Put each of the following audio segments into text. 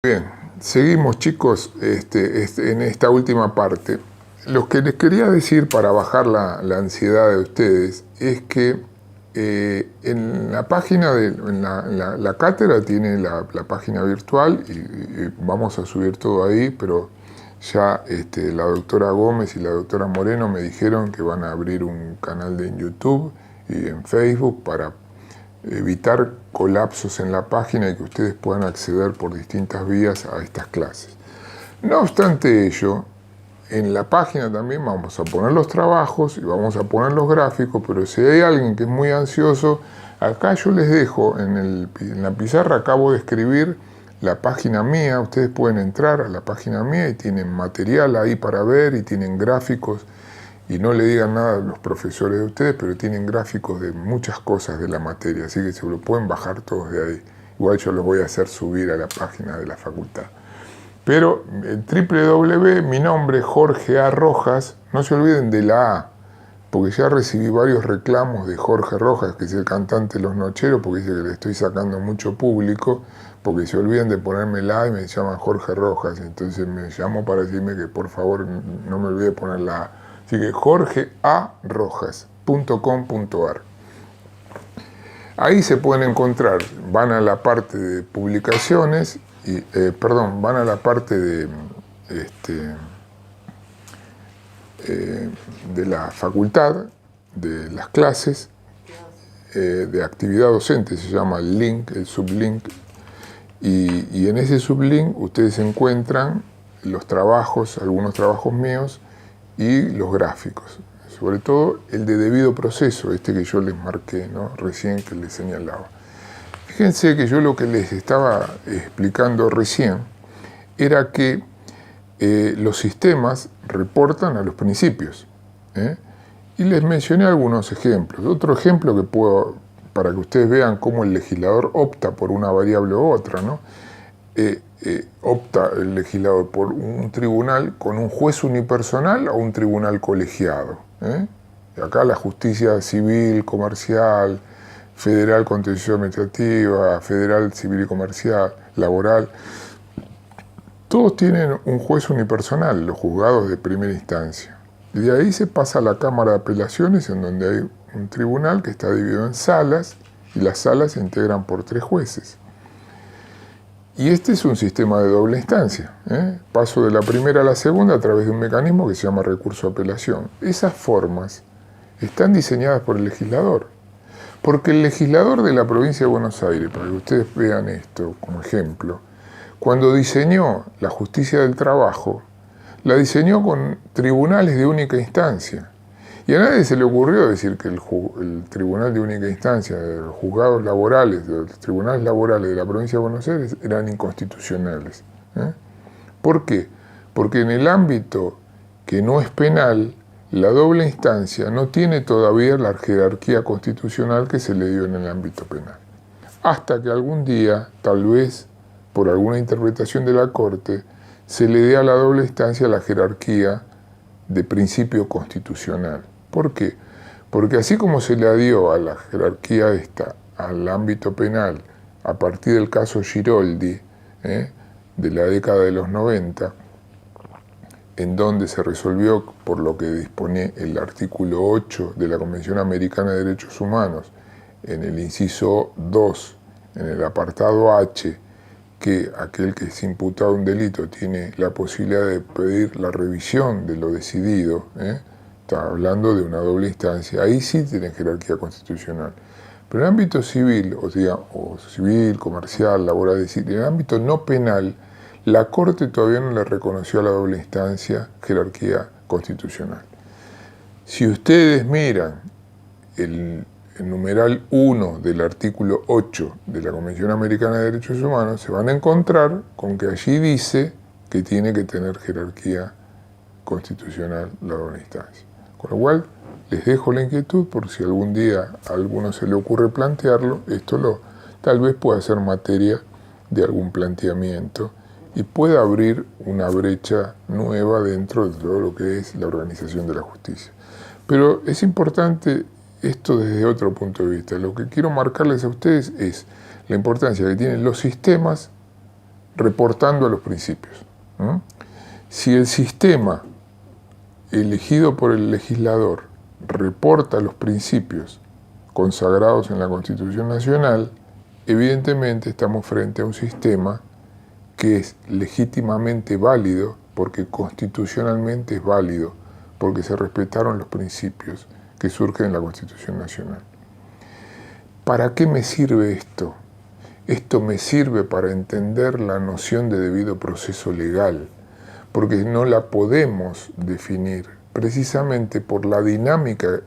Bien, seguimos chicos en esta última parte. Lo que les quería decir para bajar la ansiedad de ustedes es que en la página, la cátedra tiene la página virtual y vamos a subir todo ahí, pero ya la doctora Gómez y la doctora Moreno me dijeron que van a abrir un canal de YouTube y en Facebook para evitar colapsos en la página y que ustedes puedan acceder por distintas vías a estas clases. No obstante ello, en la página también vamos a poner los trabajos y vamos a poner los gráficos, pero si hay alguien que es muy ansioso, acá yo les dejo en la pizarra, acabo de escribir la página mía, ustedes pueden entrar a la página mía y tienen material ahí para ver y tienen gráficos. Y no le digan nada a los profesores de ustedes, pero tienen gráficos de muchas cosas de la materia, así que se lo pueden bajar todos de ahí. Igual yo los voy a hacer subir a la página de la facultad. Pero el www, mi nombre, Jorge A. Rojas, no se olviden de la A, porque ya recibí varios reclamos de Jorge Rojas, que es el cantante de Los Nocheros, porque dice que le estoy sacando mucho público, porque se olvidan de ponerme la A y me llaman Jorge Rojas. Entonces me llamó para decirme que por favor no me olvide poner la A. Así que jorgearojas.com.ar. Ahí se pueden encontrar, van a la parte de publicaciones, van a la parte de la facultad, de las clases, de actividad docente, se llama el link, el sublink, y en ese sublink ustedes encuentran los trabajos, algunos trabajos míos, y los gráficos, sobre todo el de debido proceso, que yo les marqué, ¿no? Recién que les señalaba. Fíjense que yo lo que les estaba explicando recién era que los sistemas reportan a los principios, y les mencioné algunos ejemplos. Otro ejemplo que puedo, para que ustedes vean cómo el legislador opta por una variable u otra, ¿no? Opta el legislador por un tribunal con un juez unipersonal o un tribunal colegiado. Y acá la justicia civil, comercial, federal contencioso administrativa, federal civil y comercial, laboral, todos tienen un juez unipersonal, los juzgados de primera instancia. Y de ahí se pasa a la Cámara de Apelaciones, en donde hay un tribunal que está dividido en salas, y las salas se integran por 3 jueces. Y este es un sistema de doble instancia. Paso de la primera a la segunda a través de un mecanismo que se llama recurso de apelación. Esas formas están diseñadas por el legislador. Porque el legislador de la provincia de Buenos Aires, para que ustedes vean esto como ejemplo, cuando diseñó la justicia del trabajo, la diseñó con tribunales de única instancia. Y a nadie se le ocurrió decir que el tribunal de única instancia, los juzgados laborales, los tribunales laborales de la provincia de Buenos Aires eran inconstitucionales. ¿Por qué? Porque en el ámbito que no es penal, la doble instancia no tiene todavía la jerarquía constitucional que se le dio en el ámbito penal. Hasta que algún día, tal vez por alguna interpretación de la Corte, se le dé a la doble instancia la jerarquía de principio constitucional. ¿Por qué? Porque así como se le dio a la jerarquía al ámbito penal a partir del caso Giroldi, de la década de los 90, en donde se resolvió por lo que dispone el artículo 8 de la Convención Americana de Derechos Humanos, en el inciso 2, en el apartado H, que aquel que es imputado a un delito tiene la posibilidad de pedir la revisión de lo decidido, está hablando de una doble instancia, ahí sí tiene jerarquía constitucional. Pero en el ámbito civil, o civil, comercial, laboral, es decir, en el ámbito no penal, la Corte todavía no le reconoció a la doble instancia jerarquía constitucional. Si ustedes miran el numeral 1 del artículo 8 de la Convención Americana de Derechos Humanos, se van a encontrar con que allí dice que tiene que tener jerarquía constitucional la doble instancia. Con lo cual, les dejo la inquietud por si algún día a alguno se le ocurre plantearlo, tal vez pueda ser materia de algún planteamiento y pueda abrir una brecha nueva dentro de todo lo que es la organización de la justicia. Pero es importante esto desde otro punto de vista. Lo que quiero marcarles a ustedes es la importancia que tienen los sistemas reportando a los principios. Si el sistema elegido por el legislador reporta los principios consagrados en la Constitución Nacional, evidentemente estamos frente a un sistema que es legítimamente válido, porque constitucionalmente es válido, porque se respetaron los principios que surgen en la Constitución Nacional. ¿Para qué me sirve esto? Esto me sirve para entender la noción de debido proceso legal, porque no la podemos definir precisamente por la dinámica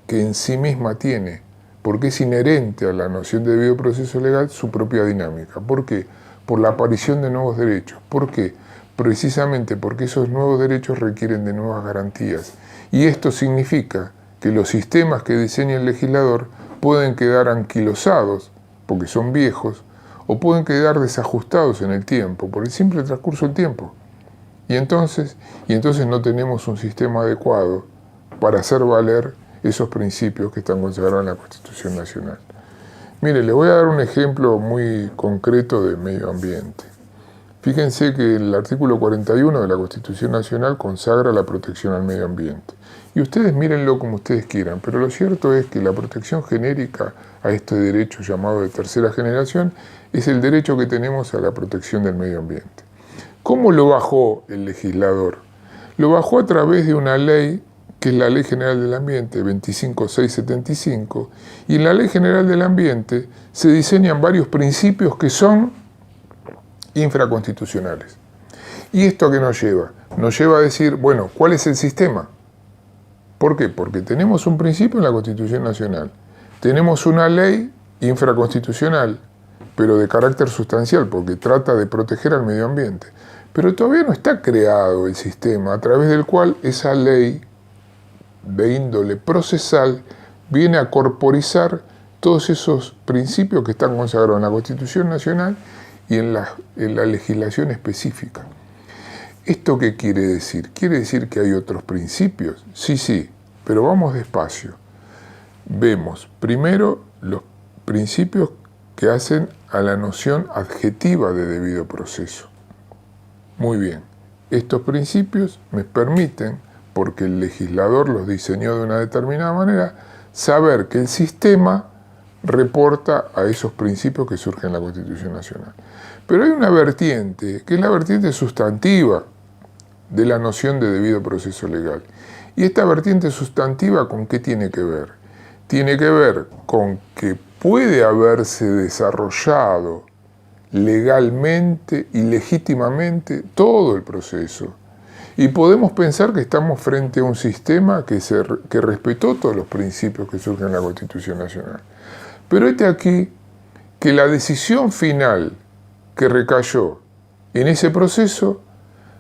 que en sí misma tiene, porque es inherente a la noción de debido proceso legal su propia dinámica. ¿Por qué? Por la aparición de nuevos derechos. ¿Por qué? Precisamente porque esos nuevos derechos requieren de nuevas garantías. Y esto significa que los sistemas que diseña el legislador pueden quedar anquilosados, porque son viejos, o pueden quedar desajustados en el tiempo, por el simple transcurso del tiempo. Y entonces no tenemos un sistema adecuado para hacer valer esos principios que están consagrados en la Constitución Nacional. Mire, les voy a dar un ejemplo muy concreto de medio ambiente. Fíjense que el artículo 41 de la Constitución Nacional consagra la protección al medio ambiente. Y ustedes mírenlo como ustedes quieran, pero lo cierto es que la protección genérica a este derecho llamado de tercera generación es el derecho que tenemos a la protección del medio ambiente. ¿Cómo lo bajó el legislador? Lo bajó a través de una ley que es la Ley General del Ambiente 25675, y en la Ley General del Ambiente se diseñan varios principios que son infraconstitucionales. ¿Y esto a qué nos lleva? Nos lleva a decir, bueno, ¿cuál es el sistema? ¿Por qué? Porque tenemos un principio en la Constitución Nacional, tenemos una ley infraconstitucional, pero de carácter sustancial, porque trata de proteger al medio ambiente. Pero todavía no está creado el sistema a través del cual esa ley de índole procesal viene a corporizar todos esos principios que están consagrados en la Constitución Nacional y en la legislación específica. ¿Esto qué quiere decir? ¿Quiere decir que hay otros principios? Sí, pero vamos despacio. Vemos primero los principios que hacen a la noción adjetiva de debido proceso. Muy bien, estos principios me permiten, porque el legislador los diseñó de una determinada manera, saber que el sistema reporta a esos principios que surgen en la Constitución Nacional. Pero hay una vertiente, que es la vertiente sustantiva de la noción de debido proceso legal. Y esta vertiente sustantiva, ¿con qué tiene que ver? Tiene que ver con que puede haberse desarrollado legalmente y legítimamente todo el proceso. Y podemos pensar que estamos frente a un sistema que respetó todos los principios que surgen en la Constitución Nacional. Pero aquí que la decisión final que recayó en ese proceso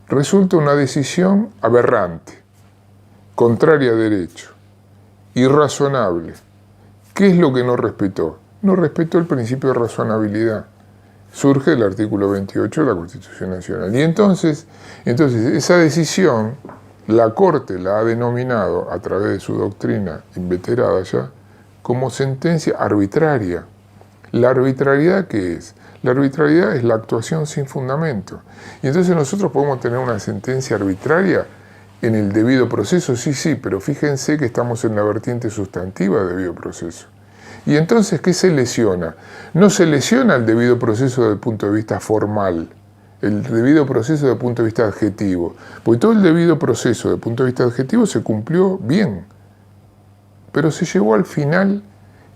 resulta una decisión aberrante, contraria a derecho, irrazonable. ¿Qué es lo que no respetó? No respetó el principio de razonabilidad. Surge el artículo 28 de la Constitución Nacional. Y entonces esa decisión, la Corte la ha denominado, a través de su doctrina inveterada ya, como sentencia arbitraria. ¿La arbitrariedad qué es? La arbitrariedad es la actuación sin fundamento. Y entonces nosotros podemos tener una sentencia arbitraria en el debido proceso, sí, pero fíjense que estamos en la vertiente sustantiva del debido proceso. Y entonces, ¿qué se lesiona? No se lesiona el debido proceso desde el punto de vista formal, el debido proceso desde el punto de vista adjetivo, porque todo el debido proceso desde el punto de vista adjetivo se cumplió bien, pero se llegó al final,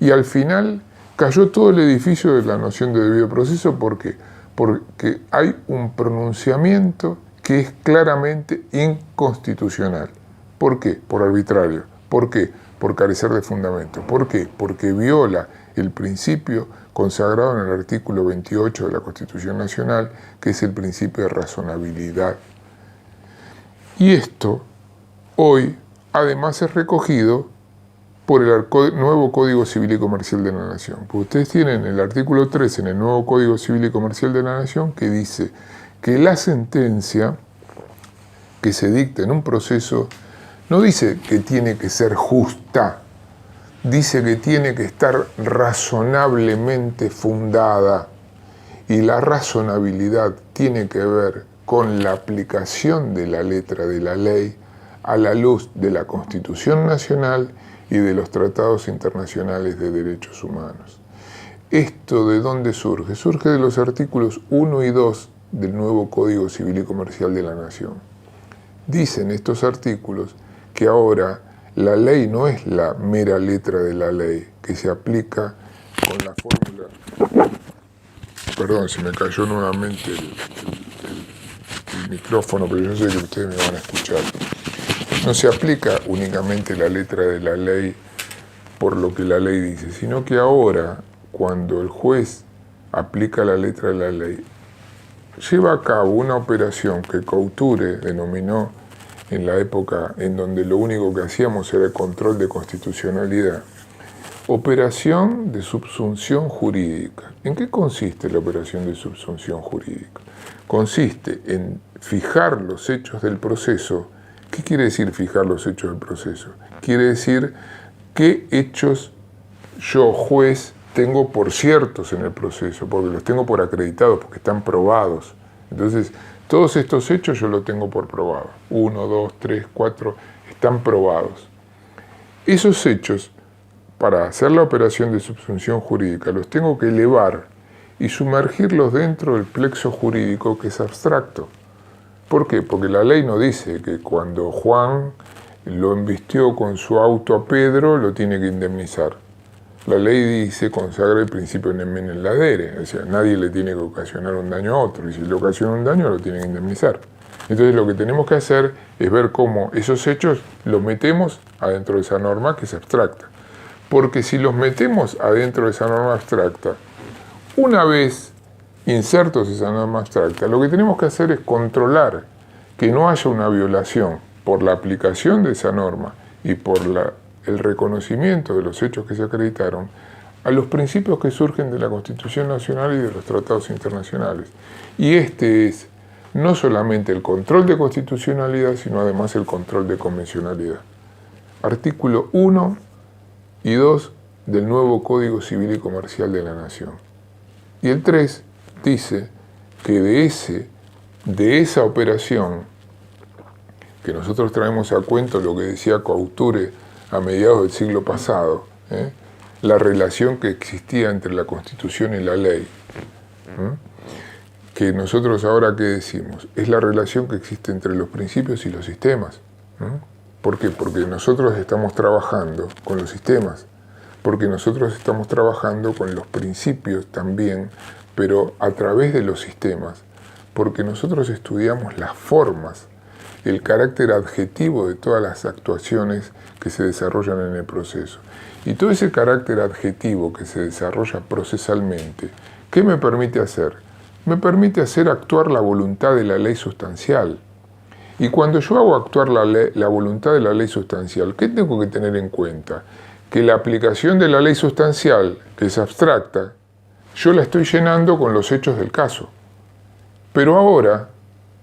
y al final cayó todo el edificio de la noción de debido proceso. ¿Por qué? Porque hay un pronunciamiento que es claramente inconstitucional. ¿Por qué? Por arbitrario. ¿Por qué? Por carecer de fundamento. ¿Por qué? Porque viola el principio consagrado en el artículo 28 de la Constitución Nacional, que es el principio de razonabilidad. Y esto, hoy, además es recogido por el nuevo Código Civil y Comercial de la Nación. Porque ustedes tienen el artículo 3 en el nuevo Código Civil y Comercial de la Nación que dice que la sentencia que se dicta en un proceso no dice que tiene que ser justa, dice que tiene que estar razonablemente fundada. y la razonabilidad tiene que ver con la aplicación de la letra de la ley a la luz de la Constitución Nacional y de los tratados internacionales de derechos humanos. ¿Esto de dónde surge? Surge de los artículos 1 y 2 del nuevo Código Civil y Comercial de la Nación. Dicen estos artículos que ahora la ley no es la mera letra de la ley que se aplica con la fórmula. Perdón, se me cayó nuevamente el micrófono, pero yo sé que ustedes me van a escuchar. No se aplica únicamente la letra de la ley por lo que la ley dice, sino que ahora, cuando el juez aplica la letra de la ley, lleva a cabo una operación que Couture denominó en la época en donde lo único que hacíamos era el control de constitucionalidad, operación de subsunción jurídica. ¿En qué consiste la operación de subsunción jurídica? Consiste en fijar los hechos del proceso. ¿Qué quiere decir fijar los hechos del proceso? Quiere decir qué hechos yo, juez, tengo por ciertos en el proceso, porque los tengo por acreditados, porque están probados. Entonces, todos estos hechos yo los tengo por probados. 1, 2, 3, 4, están probados. Esos hechos, para hacer la operación de subsunción jurídica, los tengo que elevar y sumergirlos dentro del plexo jurídico que es abstracto. ¿Por qué? Porque la ley no dice que cuando Juan lo embistió con su auto a Pedro, lo tiene que indemnizar. La ley dice, consagra el principio nem mene ladere, o sea, nadie le tiene que ocasionar un daño a otro, y si le ocasiona un daño lo tiene que indemnizar. Entonces lo que tenemos que hacer es ver cómo esos hechos los metemos adentro de esa norma que es abstracta. Porque si los metemos adentro de esa norma abstracta, una vez insertos esa norma abstracta, lo que tenemos que hacer es controlar que no haya una violación por la aplicación de esa norma y por el reconocimiento de los hechos que se acreditaron a los principios que surgen de la Constitución Nacional y de los tratados internacionales. Y este es no solamente el control de constitucionalidad, sino además el control de convencionalidad. Artículo 1 y 2 del nuevo Código Civil y Comercial de la Nación. Y el 3 dice que de esa operación, que nosotros traemos a cuento lo que decía Couture a mediados del siglo pasado, la relación que existía entre la Constitución y la ley, que nosotros ahora ¿qué decimos? Es la relación que existe entre los principios y los sistemas. ¿Por qué? Porque nosotros estamos trabajando con los sistemas, porque nosotros estamos trabajando con los principios también, pero a través de los sistemas, porque nosotros estudiamos las formas, el carácter adjetivo de todas las actuaciones que se desarrollan en el proceso. Y todo ese carácter adjetivo que se desarrolla procesalmente, ¿qué me permite hacer? Me permite hacer actuar la voluntad de la ley sustancial. Y cuando yo hago actuar la voluntad de la ley sustancial, ¿qué tengo que tener en cuenta? Que la aplicación de la ley sustancial, que es abstracta, yo la estoy llenando con los hechos del caso. Pero ahora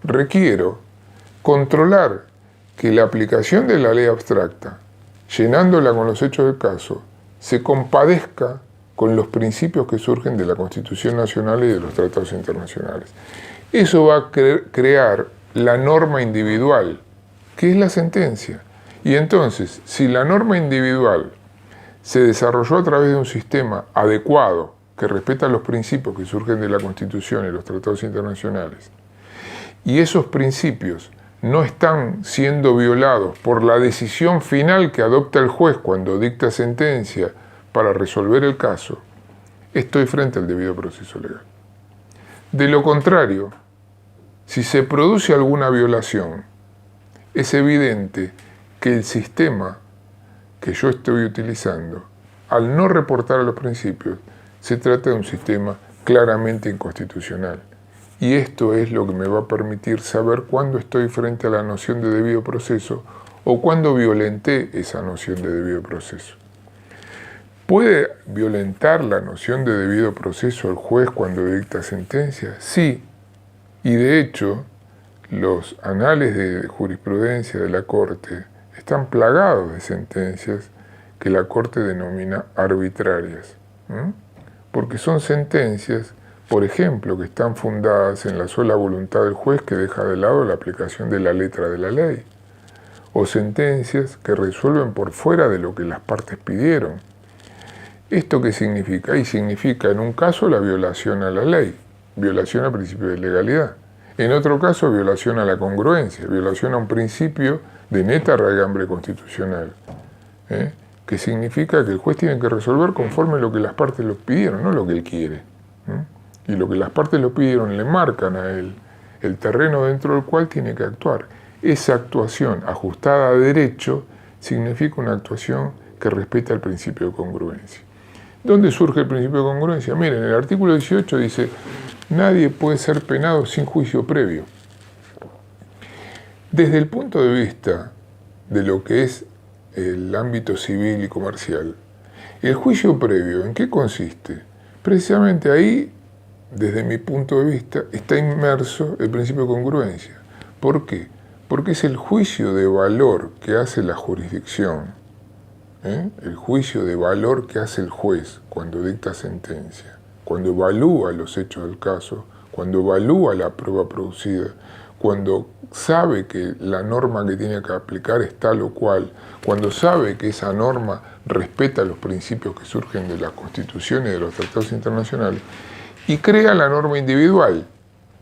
requiero controlar que la aplicación de la ley abstracta, llenándola con los hechos del caso, se compadezca con los principios que surgen de la Constitución Nacional y de los tratados internacionales. Eso va a crear la norma individual, que es la sentencia. Y entonces, si la norma individual se desarrolló a través de un sistema adecuado, que respeta los principios que surgen de la Constitución y los tratados internacionales, y esos principios no están siendo violados por la decisión final que adopta el juez cuando dicta sentencia para resolver el caso, estoy frente al debido proceso legal. De lo contrario, si se produce alguna violación, es evidente que el sistema que yo estoy utilizando, al no reportar a los principios, se trata de un sistema claramente inconstitucional. Y esto es lo que me va a permitir saber cuándo estoy frente a la noción de debido proceso o cuándo violenté esa noción de debido proceso. ¿Puede violentar la noción de debido proceso el juez cuando dicta sentencia? Sí. Y de hecho, los anales de jurisprudencia de la Corte están plagados de sentencias que la Corte denomina arbitrarias. Porque son sentencias por ejemplo, que están fundadas en la sola voluntad del juez que deja de lado la aplicación de la letra de la ley, o sentencias que resuelven por fuera de lo que las partes pidieron. ¿Esto qué significa? Y significa en un caso la violación a la ley, violación al principio de legalidad. En otro caso, violación a la congruencia, violación a un principio de neta raigambre constitucional, que significa que el juez tiene que resolver conforme a lo que las partes lo pidieron, no lo que él quiere. Y lo que las partes lo pidieron le marcan a él el terreno dentro del cual tiene que actuar. Esa actuación ajustada a derecho significa una actuación que respeta el principio de congruencia. ¿Dónde surge el principio de congruencia? Miren, el artículo 18 dice, nadie puede ser penado sin juicio previo. Desde el punto de vista de lo que es el ámbito civil y comercial, el juicio previo, ¿en qué consiste? Precisamente ahí, desde mi punto de vista, está inmerso el principio de congruencia. ¿Por qué? Porque es el juicio de valor que hace la jurisdicción, el juicio de valor que hace el juez cuando dicta sentencia, cuando evalúa los hechos del caso, cuando evalúa la prueba producida, cuando sabe que la norma que tiene que aplicar es tal o cual, cuando sabe que esa norma respeta los principios que surgen de la Constitución y de los tratados internacionales, y crea la norma individual.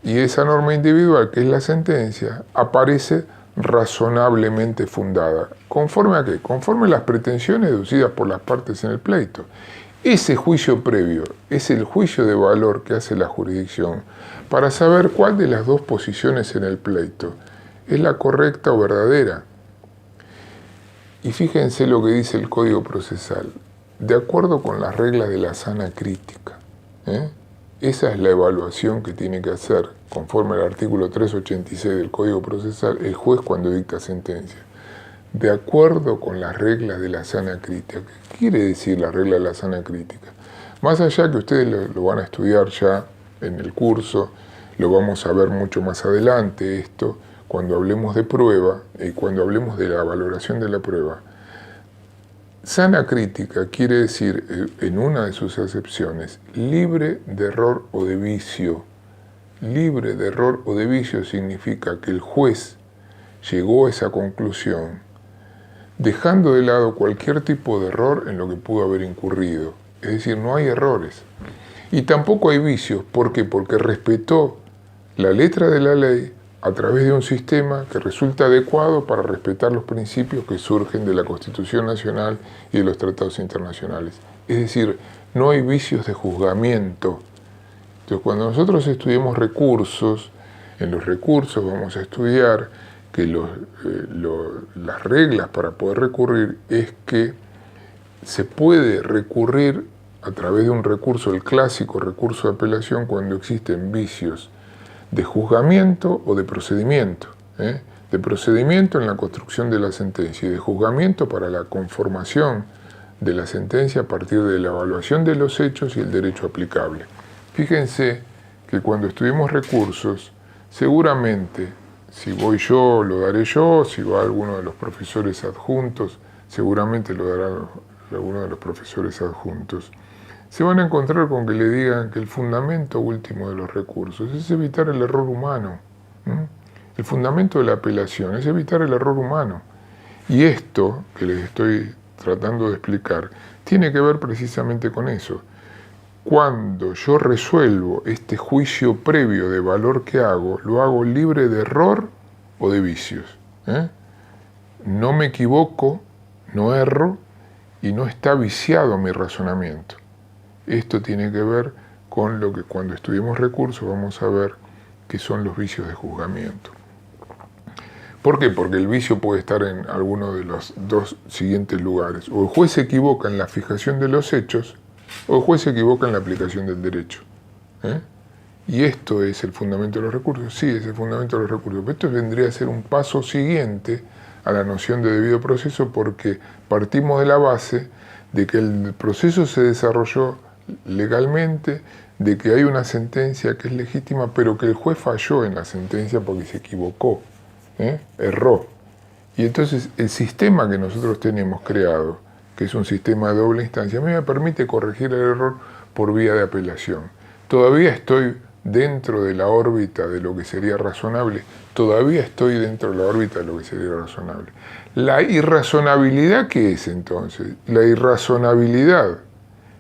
Y esa norma individual, que es la sentencia, aparece razonablemente fundada. ¿Conforme a qué? Conforme a las pretensiones deducidas por las partes en el pleito. Ese juicio previo es el juicio de valor que hace la jurisdicción para saber cuál de las dos posiciones en el pleito es la correcta o verdadera. Y fíjense lo que dice el Código Procesal. De acuerdo con las reglas de la sana crítica, esa es la evaluación que tiene que hacer, conforme al artículo 386 del Código Procesal, el juez cuando dicta sentencia. De acuerdo con las reglas de la sana crítica. ¿Qué quiere decir la regla de la sana crítica? Más allá que ustedes lo van a estudiar ya en el curso, lo vamos a ver mucho más adelante esto, cuando hablemos de prueba y cuando hablemos de la valoración de la prueba. Sana crítica quiere decir, en una de sus acepciones, libre de error o de vicio. Libre de error o de vicio significa que el juez llegó a esa conclusión dejando de lado cualquier tipo de error en lo que pudo haber incurrido. Es decir, no hay errores. Y tampoco hay vicios. ¿Por qué? Porque respetó la letra de la ley a través de un sistema que resulta adecuado para respetar los principios que surgen de la Constitución Nacional y de los tratados internacionales. Es decir, no hay vicios de juzgamiento. Entonces, cuando nosotros estudiemos recursos, en los recursos vamos a estudiar que las reglas para poder recurrir es que se puede recurrir a través de un recurso, el clásico recurso de apelación, cuando existen vicios de juzgamiento o de procedimiento. De procedimiento en la construcción de la sentencia y de juzgamiento para la conformación de la sentencia a partir de la evaluación de los hechos y el derecho aplicable. Fíjense que cuando estudiemos recursos, seguramente, si voy yo, lo daré yo, si va alguno de los profesores adjuntos, seguramente lo dará alguno de los profesores adjuntos. Se van a encontrar con que le digan que el fundamento último de los recursos es evitar el error humano. El fundamento de la apelación es evitar el error humano. Y esto que les estoy tratando de explicar tiene que ver precisamente con eso. Cuando yo resuelvo este juicio previo de valor que hago, lo hago libre de error o de vicios. No me equivoco, no erro y no está viciado mi razonamiento. Esto tiene que ver con lo que cuando estudiemos recursos vamos a ver que son los vicios de juzgamiento. ¿Por qué? Porque el vicio puede estar en alguno de los dos siguientes lugares. O el juez se equivoca en la fijación de los hechos, o el juez se equivoca en la aplicación del derecho. Y esto es el fundamento de los recursos. Sí, es el fundamento de los recursos. Pero esto vendría a ser un paso siguiente a la noción de debido proceso, porque partimos de la base de que el proceso se desarrolló legalmente, de que hay una sentencia que es legítima, pero que el juez falló en la sentencia porque se equivocó, erró. Y entonces el sistema que nosotros tenemos creado, que es un sistema de doble instancia, a mí me permite corregir el error por vía de apelación. todavía estoy dentro de la órbita de lo que sería razonable, todavía estoy dentro de la órbita de lo que sería razonable. La irrazonabilidad, ¿qué es entonces? La irrazonabilidad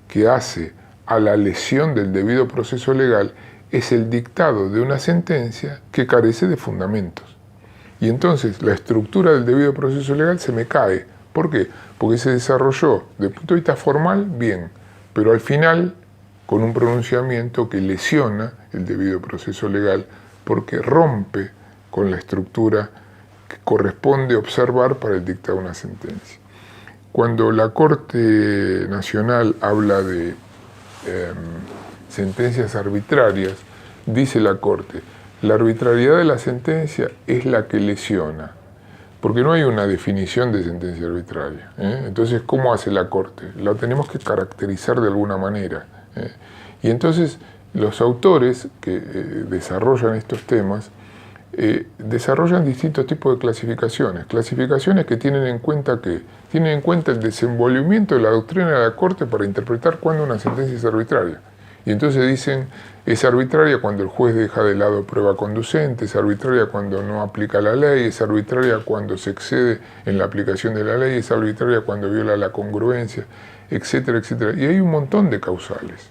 que hace a la lesión del debido proceso legal es el dictado de una sentencia que carece de fundamentos. Y entonces la estructura del debido proceso legal se me cae. ¿Por qué? Porque se desarrolló, desde el punto de vista formal, bien, pero al final con un pronunciamiento que lesiona el debido proceso legal porque rompe con la estructura que corresponde observar para el dictado de una sentencia. Cuando la Corte Nacional habla de sentencias arbitrarias, dice la Corte, la arbitrariedad de la sentencia es la que lesiona, porque no hay una definición de sentencia arbitraria. Entonces, ¿cómo hace la Corte? La tenemos que caracterizar de alguna manera. Y entonces, los autores que desarrollan estos temas desarrollan distintos tipos de clasificaciones que tienen en cuenta el desenvolvimiento de la doctrina de la Corte para interpretar cuándo una sentencia es arbitraria. Y entonces dicen, es arbitraria cuando el juez deja de lado prueba conducente, es arbitraria cuando no aplica la ley, es arbitraria cuando se excede en la aplicación de la ley, es arbitraria cuando viola la congruencia, etcétera, etcétera. Y hay un montón de causales.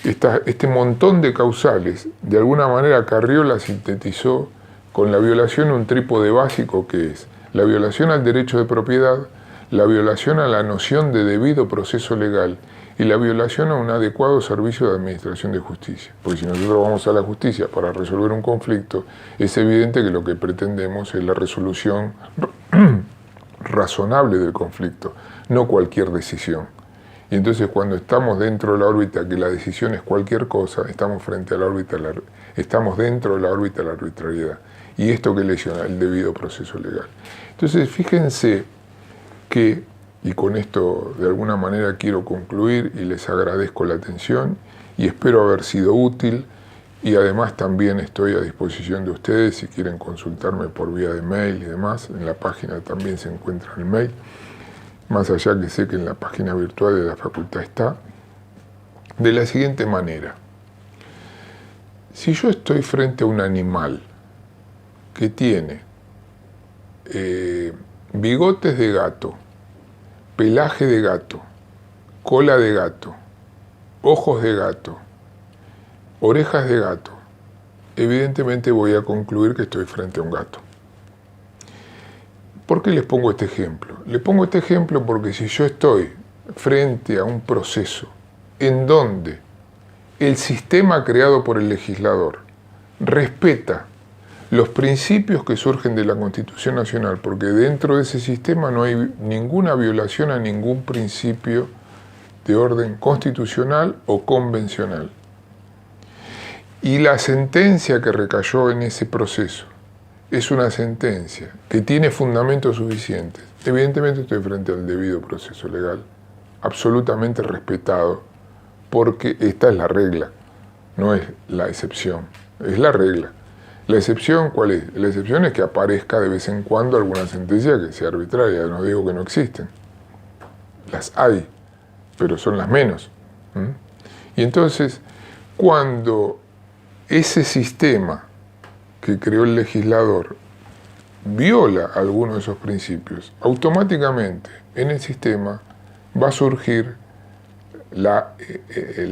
Este montón de causales, de alguna manera Carriola sintetizó con la violación un trípode básico que es la violación al derecho de propiedad, la violación a la noción de debido proceso legal y la violación a un adecuado servicio de administración de justicia. Porque si nosotros vamos a la justicia para resolver un conflicto, es evidente que lo que pretendemos es la resolución razonable del conflicto, no cualquier decisión. Y entonces cuando estamos dentro de la órbita, que la decisión es cualquier cosa, estamos frente a la órbita, estamos dentro de la órbita de la arbitrariedad. Y esto que lesiona el debido proceso legal. Entonces fíjense que, y con esto de alguna manera quiero concluir y les agradezco la atención y espero haber sido útil y además también estoy a disposición de ustedes si quieren consultarme por vía de mail y demás. En la página también se encuentra el mail. Más allá que sé que en la página virtual de la facultad está, de la siguiente manera. Si yo estoy frente a un animal que tiene bigotes de gato, pelaje de gato, cola de gato, ojos de gato, orejas de gato, evidentemente voy a concluir que estoy frente a un gato. ¿Por qué les pongo este ejemplo? Les pongo este ejemplo porque si yo estoy frente a un proceso en donde el sistema creado por el legislador respeta los principios que surgen de la Constitución Nacional, porque dentro de ese sistema no hay ninguna violación a ningún principio de orden constitucional o convencional. Y la sentencia que recayó en ese proceso es una sentencia que tiene fundamentos suficientes. Evidentemente estoy frente al debido proceso legal, absolutamente respetado, porque esta es la regla, no es la excepción, es la regla. La excepción, ¿cuál es? La excepción es que aparezca de vez en cuando alguna sentencia que sea arbitraria, no digo que no existen. Las hay, pero son las menos. Y entonces, cuando ese sistema que creó el legislador viola alguno de esos principios, automáticamente en el sistema va a surgir la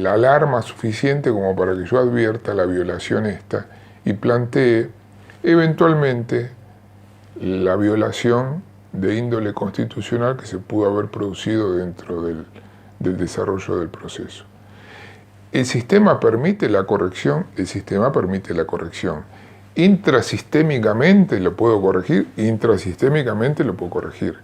alarma suficiente como para que yo advierta la violación esta y plantee eventualmente la violación de índole constitucional que se pudo haber producido dentro del desarrollo del proceso. ¿El sistema permite la corrección? El sistema permite la corrección. Intrasistémicamente lo puedo corregir, intrasistémicamente lo puedo corregir.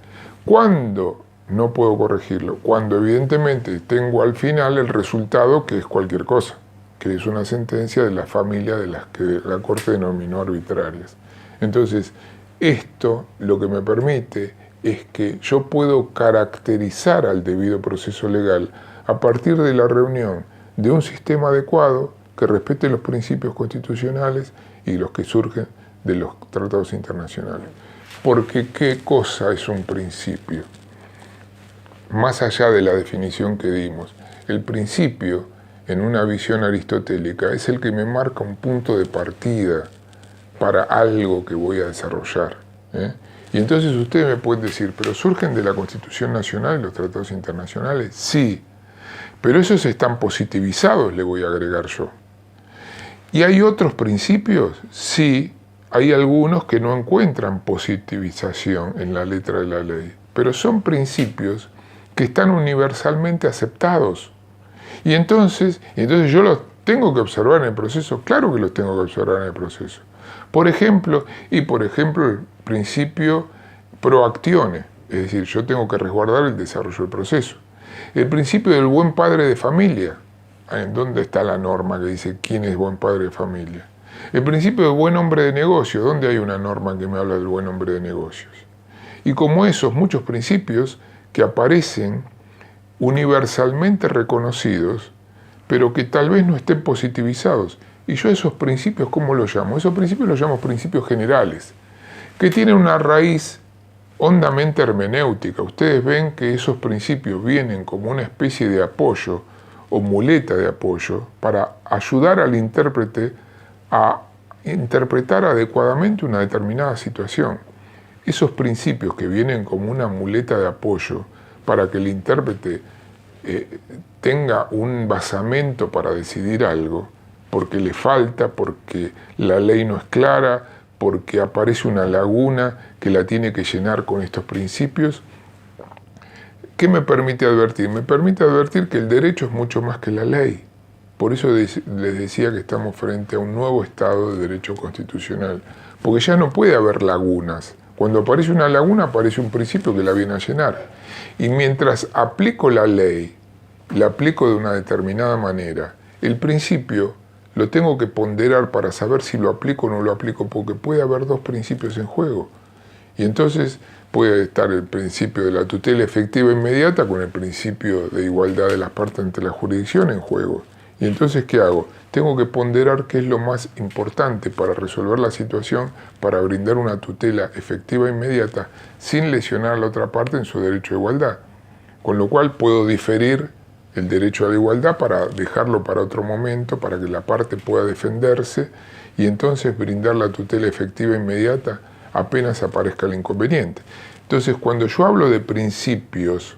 ¿Cuándo no puedo corregirlo? Cuando evidentemente tengo al final el resultado que es cualquier cosa, que es una sentencia de la familia de las que la Corte denominó arbitrarias. Entonces, esto lo que me permite es que yo puedo caracterizar al debido proceso legal a partir de la reunión de un sistema adecuado que respete los principios constitucionales y los que surgen de los tratados internacionales. Porque ¿qué cosa es un principio? Más allá de la definición que dimos, el principio en una visión aristotélica, es el que me marca un punto de partida para algo que voy a desarrollar. Y entonces ustedes me pueden decir, ¿pero surgen de la Constitución Nacional y los tratados internacionales? Sí, pero esos están positivizados, le voy a agregar yo. ¿Y hay otros principios? Sí, hay algunos que no encuentran positivización en la letra de la ley, pero son principios que están universalmente aceptados. Y entonces yo los tengo que observar en el proceso, claro que los tengo que observar en el proceso. Por ejemplo, el principio pro actione, es decir, yo tengo que resguardar el desarrollo del proceso. El principio del buen padre de familia, ¿en dónde está la norma que dice quién es buen padre de familia? El principio del buen hombre de negocio, ¿dónde hay una norma que me habla del buen hombre de negocios? Y como esos muchos principios que aparecen universalmente reconocidos, pero que tal vez no estén positivizados. Y yo esos principios, ¿cómo los llamo? Esos principios los llamo principios generales, que tienen una raíz hondamente hermenéutica. Ustedes ven que esos principios vienen como una especie de apoyo o muleta de apoyo para ayudar al intérprete a interpretar adecuadamente una determinada situación. Esos principios que vienen como una muleta de apoyo para que el intérprete tenga un basamento para decidir algo, porque le falta, porque la ley no es clara, porque aparece una laguna que la tiene que llenar con estos principios. ¿Qué me permite advertir? Me permite advertir que el derecho es mucho más que la ley. Por eso les decía que estamos frente a un nuevo estado de derecho constitucional, porque ya no puede haber lagunas. Cuando aparece una laguna, aparece un principio que la viene a llenar. Y mientras aplico la ley, la aplico de una determinada manera, el principio lo tengo que ponderar para saber si lo aplico o no lo aplico, porque puede haber dos principios en juego. Y entonces puede estar el principio de la tutela efectiva inmediata con el principio de igualdad de las partes ante la jurisdicción en juego. Y entonces, ¿qué hago? Tengo que ponderar qué es lo más importante para resolver la situación, para brindar una tutela efectiva inmediata, sin lesionar a la otra parte en su derecho a igualdad. Con lo cual puedo diferir el derecho a la igualdad para dejarlo para otro momento, para que la parte pueda defenderse y entonces brindar la tutela efectiva inmediata apenas aparezca el inconveniente. Entonces, cuando yo hablo de principios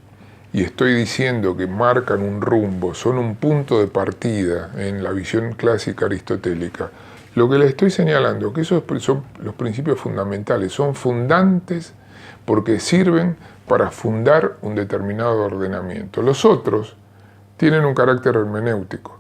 y estoy diciendo que marcan un rumbo, son un punto de partida en la visión clásica aristotélica, lo que les estoy señalando es que esos son los principios fundamentales, son fundantes porque sirven para fundar un determinado ordenamiento. Los otros tienen un carácter hermenéutico.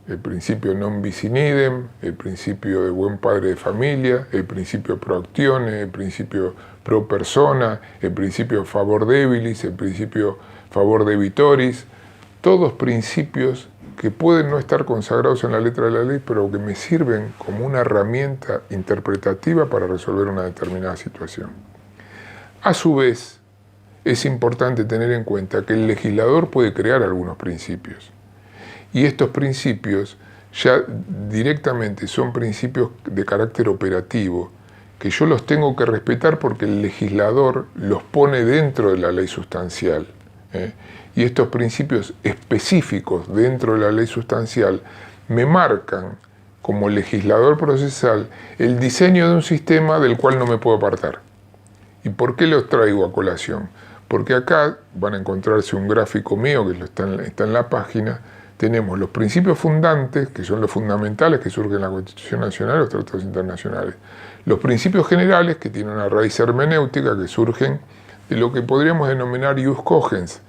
El principio non bis in idem, el principio de buen padre de familia, el principio pro actione, el principio pro persona, el principio favor debilis, el principio favor debitoris, todos principios que pueden no estar consagrados en la letra de la ley, pero que me sirven como una herramienta interpretativa para resolver una determinada situación. A su vez, es importante tener en cuenta que el legislador puede crear algunos principios. Y estos principios ya directamente son principios de carácter operativo, que yo los tengo que respetar porque el legislador los pone dentro de la ley sustancial. Y estos principios específicos dentro de la ley sustancial me marcan como legislador procesal el diseño de un sistema del cual no me puedo apartar. ¿Y por qué los traigo a colación? Porque acá van a encontrarse un gráfico mío que está en la página. Tenemos los principios fundantes, que son los fundamentales que surgen en la Constitución Nacional y los tratados internacionales. Los principios generales, que tienen una raíz hermenéutica, que surgen de lo que podríamos denominar ius cogens,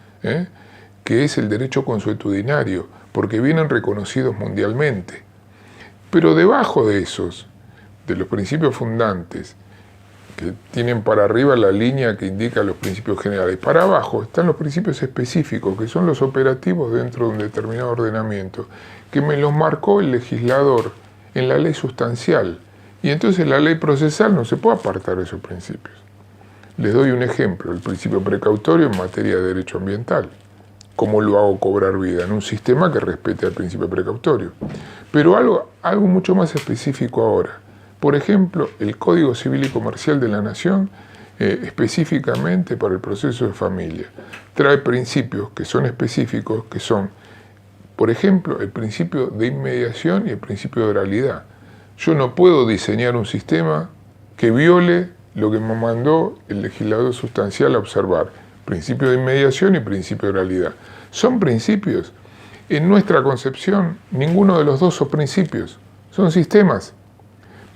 que es el derecho consuetudinario, porque vienen reconocidos mundialmente. Pero debajo de esos, de los principios fundantes, que tienen para arriba la línea que indica los principios generales, para abajo están los principios específicos, que son los operativos dentro de un determinado ordenamiento, que me los marcó el legislador en la ley sustancial. Y entonces la ley procesal no se puede apartar de esos principios. Les doy un ejemplo, el principio precautorio en materia de derecho ambiental. ¿Cómo lo hago cobrar vida? En un sistema que respete al principio precautorio. Pero algo mucho más específico ahora. Por ejemplo, el Código Civil y Comercial de la Nación, específicamente para el proceso de familia, trae principios que son específicos, que son Por ejemplo, el principio de inmediación y el principio de oralidad. Yo no puedo diseñar un sistema que viole lo que me mandó el legislador sustancial a observar. Principio de inmediación y principio de oralidad. Son principios. En nuestra concepción, ninguno de los dos son principios, son sistemas.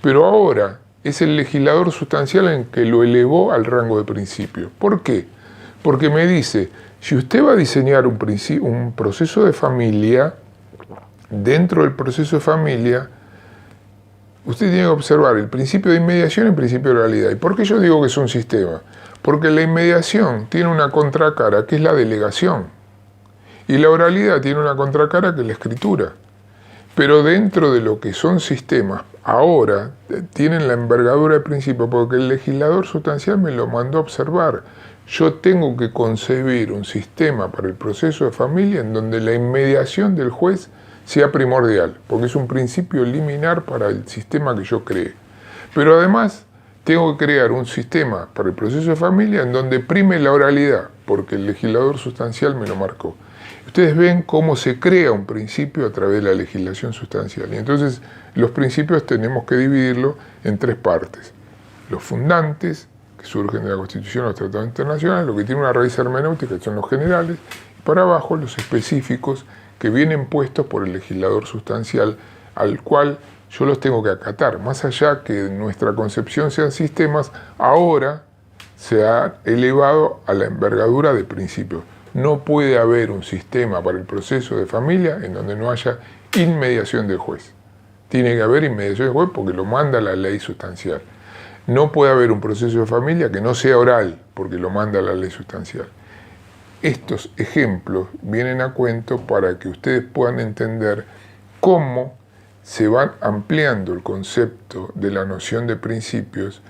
Pero ahora es el legislador sustancial en que lo elevó al rango de principio. ¿Por qué? Porque me dice, si usted va a diseñar un proceso de familia, dentro del proceso de familia, usted tiene que observar el principio de inmediación y el principio de oralidad. ¿Y por qué yo digo que es un sistema? Porque la inmediación tiene una contracara, que es la delegación. Y la oralidad tiene una contracara, que es la escritura. Pero dentro de lo que son sistemas, ahora tienen la envergadura de principio, porque el legislador sustancial me lo mandó a observar. Yo tengo que concebir un sistema para el proceso de familia en donde la inmediación del juez sea primordial, porque es un principio liminar para el sistema que yo cree. Pero además tengo que crear un sistema para el proceso de familia en donde prime la oralidad, porque el legislador sustancial me lo marcó. Ustedes ven cómo se crea un principio a través de la legislación sustancial. Y entonces los principios tenemos que dividirlos en tres partes. Los fundantes, que surgen de la Constitución o los tratados internacionales, lo que tiene una raíz hermenéutica, que son los generales, y para abajo los específicos, que vienen puestos por el legislador sustancial, al cual yo los tengo que acatar. Más allá que nuestra concepción sean sistemas, ahora se ha elevado a la envergadura de principios. No puede haber un sistema para el proceso de familia en donde no haya inmediación del juez. Tiene que haber inmediación del juez porque lo manda la ley sustancial. No puede haber un proceso de familia que no sea oral porque lo manda la ley sustancial. Estos ejemplos vienen a cuento para que ustedes puedan entender cómo se va ampliando el concepto de la noción de principios,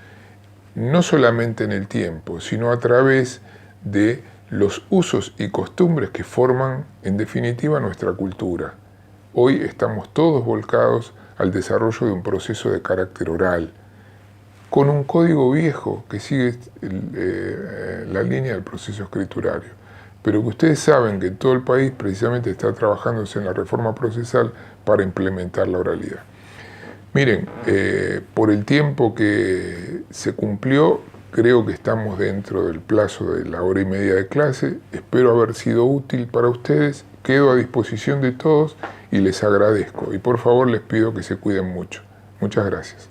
no solamente en el tiempo, sino a través de los usos y costumbres que forman, en definitiva, nuestra cultura. Hoy estamos todos volcados al desarrollo de un proceso de carácter oral, con un código viejo que sigue la línea del proceso escriturario. Pero que ustedes saben que en todo el país precisamente está trabajándose en la reforma procesal para implementar la oralidad. Miren, por el tiempo que se cumplió, creo que estamos dentro del plazo de la hora y media de clase. Espero haber sido útil para ustedes. Quedo a disposición de todos y les agradezco. Y por favor les pido que se cuiden mucho. Muchas gracias.